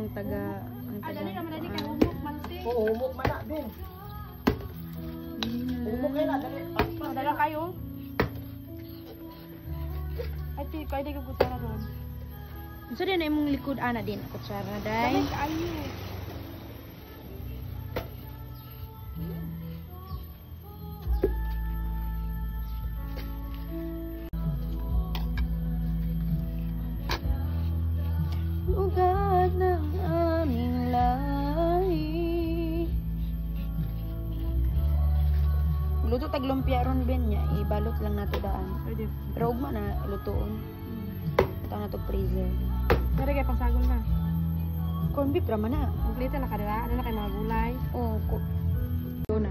ang taga dali naman dali kay humok man si. Oo, humok man na din. Humok kayo na, dali. Dala kayo. Ay, kaya di ka kutsara ron. So din imong likod ana din kutsara day. Dali kayo. Ugat ng aming lahi. Luto tag lumpia ron ben niya, ibalot lang nato daan. Pwede. Pero ugma na lutoon. Ito na to freezer. Pwede kay pangsagol na. Corn beef raman na. Complete na kadala. Ano na kay mga gulay. Oh, na.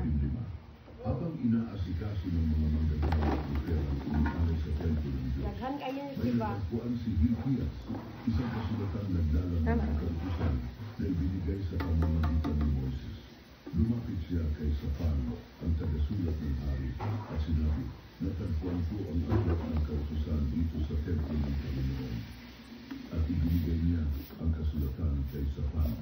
Habang inaasikaso ng mga manggagawa ng pera kung para sa templo ng Diyos, Daghan kayo may di ba? natagpuan si Hilkias, isang kasulatan nagdalang Tama. ng kautusan na ibinigay sa pamamagitan ni Moises. Lumapit siya kay Safan, ang tagasulat ng hari, at sinabi, natagpuan ko ang aklat ng kautusan dito sa templo ng Panginoon. At ibinigay niya ang kasulatan kay Safan.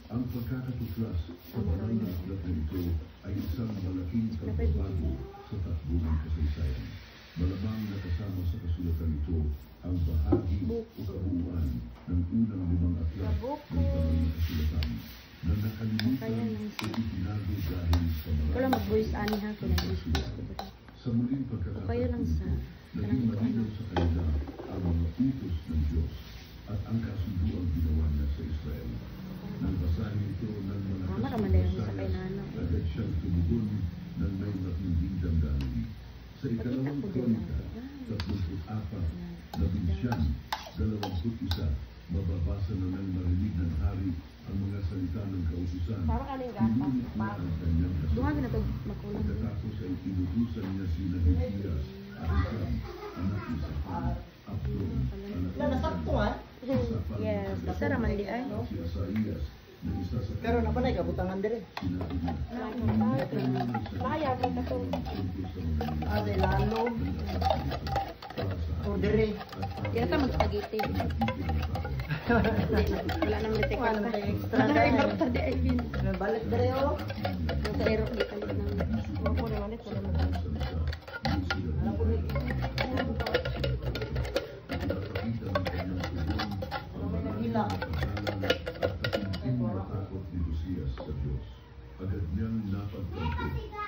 Ang pagkakatuklas sa banal na aklat na ito ay isang malaking pagbabago sa takbo ng kasaysayan. Malamang nakasama sa kasulatan ito ang bahagi o kabuuan ng unang 5 aklat ng banal na kasulatan na nakalimutan o itinago dahil sa Wala marami mag-voice ani ha kung nag-isip. sa muling Kaya lang sa naging malinaw sa kanila ang mga utos ng Diyos at ang kasunduang ginawa niya sa Israel. Nang basahin ito ng mga Tama naman na yung sakay na ano. agad siyang tumugon ng may matinding damdamin. Sa ikalawang kronika, 34, 21, mababasa na ng marinig ng hari ang mga salita ng kautusan. Parang kaning gata. Pinunit niya ang kanyang Duha kasulatan. na to makulang. Pagkatapos ay inutusan niya si Nehemias, Ahikam, anak ni Safan, Abdon, anak ni Nasaktuhan. Yes, isa raman di ay. si Asaias, na isa sa Pero napanay kabutangan dire. sinabi niya, Bahaya mo ka to. Ade lalo. O dire. Kaya ta magspaghetti. Wala nang litik Wala pa. na tayo extra Wala dahil. nang extra di ay bin. Balik dire o. Yung kalero di kalit nang. Opo naman ito. Hila. Agad niyang napagtanto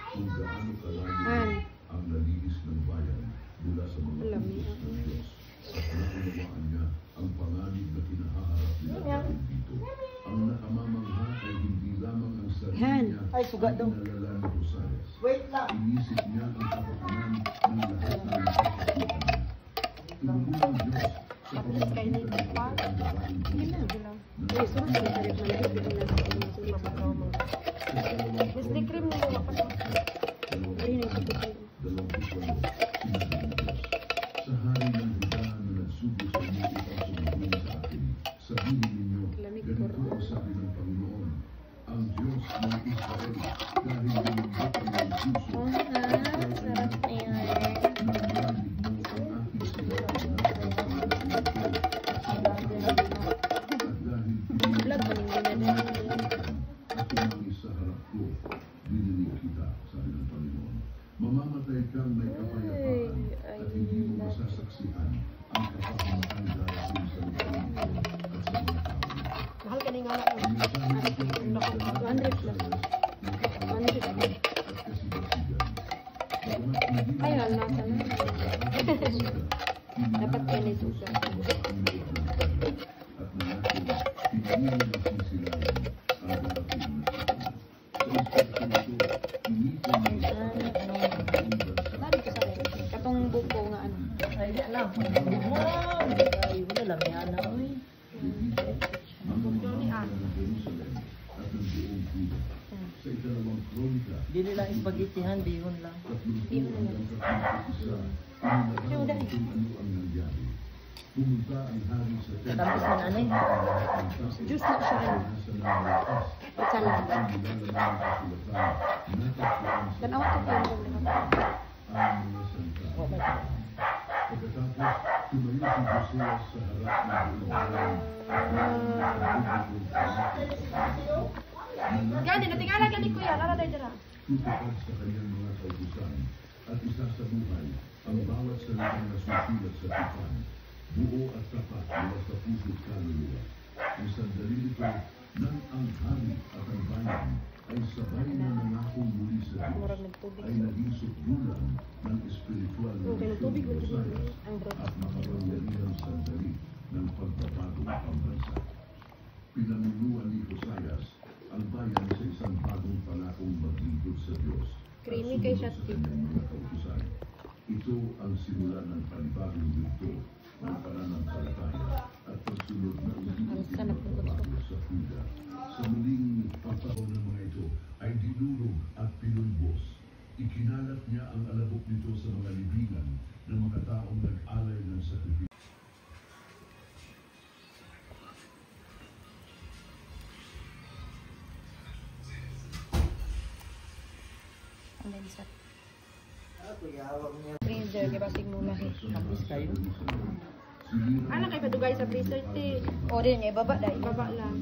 kung gaano kalayo An. ang nalinis ng bayan mula sa mga Alam utos niya. ng Diyos. At naunawaan niya ang panganib na kinahaharap nila dahil dito. Ang nakamamangha ay hindi lamang ang sarili Han. niya Ay, suga daw. ang nalala ni Rosales. Wait lang. Inisip niya ang kapakanan ng lahat ng nakakasukan niya. Tumulong ang Diyos sa pamamagitan ng pagkakang gawain ko. Eh, sunod sa galit na liit din na sa inyo. Disney cream mo mga pa. Ay, nagtutupay. 28, sinabi ng Diyos, sa hari ng Juda na nagsugo sa inyo upang sumugin sa akin, sabihin ninyo, ganito ang sabi ng Panginoon, ang Diyos ng Israel, dahil lumambot ang iyong puso, Oo nga, sarap na yan. narinig mo ang aking sinabi na ang pangalaman ko at sa mga tao. At dahil Vlog mo ning ganyan. at tumangis sa harap ko, dininig kita, sabi ng Panginoon. Mamamatay kang may kapayapaan at hindi mo masasaksihan ang kapahamakan dahil sa lupain ko at sa mga tao. Mahal ka ni nga Ang mensahe nito ay nagdala 100 plus. ng kapayapaan at kasigasigan. Bagamat hindi mo Ayun, nasa na. Dapat kayo na suga. at nanatili, hindi mo nasisilayan ang darating na sakuna. Sa instruction ito, initin mo sa akin ang buong bansa. Lari ko sa akin. Katong buko nga ano. Ay, di alam. Ay, wala lang yan. Oy. Ang mga mamamayan ng Jerusalem at ng buong Juda. Sa ikalawang kronika, Di nila ispagitihan, bihon lang. 30 hanggang 31, inilarawan kung ano ang nangyari. Pumunta ang hari sa templo. Tapos man, ano eh? Juice na siya ano. Salad. Tanawa ko pa yung ang mga salita. Pagkatapos, tumayo si Josea sa harap ng buong bayan at ang publikong Gani, natingala ka ni Kuya. Lara tayo dira. tutupad sa kanyang mga kautusan at isasabuhay ang bawat salitang nasusulat sa tipan, buo at tapat mula sa puso't kaluluwa. Ang sandali nito nang ang hari at ang bayan ay sabay na nangakong muli sa Murag Diyos, nagtubig. ay naging sukdulan ng espiritual na Okay, nagtubig mo misyon dito. Josias Ang bro. at makapangyarihang sandali ng pagbabago ng pambansa. Pinamunuan ni Josias ang bayan sa isang bagong pangakong maglingkod sa Diyos at Creamy kay sumunod sa Shakti. kanyang mga kautusan. Ito ang simula ng panibagong yugto ng pananampalataya at pagsunod na unti-unti Ang sarap ng pagbabago sa Huda. Sa muling pagpahon ng mga ito ay dinurog at pinulbos. Ikinalat niya ang alabok nito sa mga libingan ng mga taong nag-alay ng sakripisyo. Ang din sa freezer, kaya basig mo lahi. Tapos kayo. Ano kay padugay sa freezer, te? O din, ibaba dahil. Ibaba lang.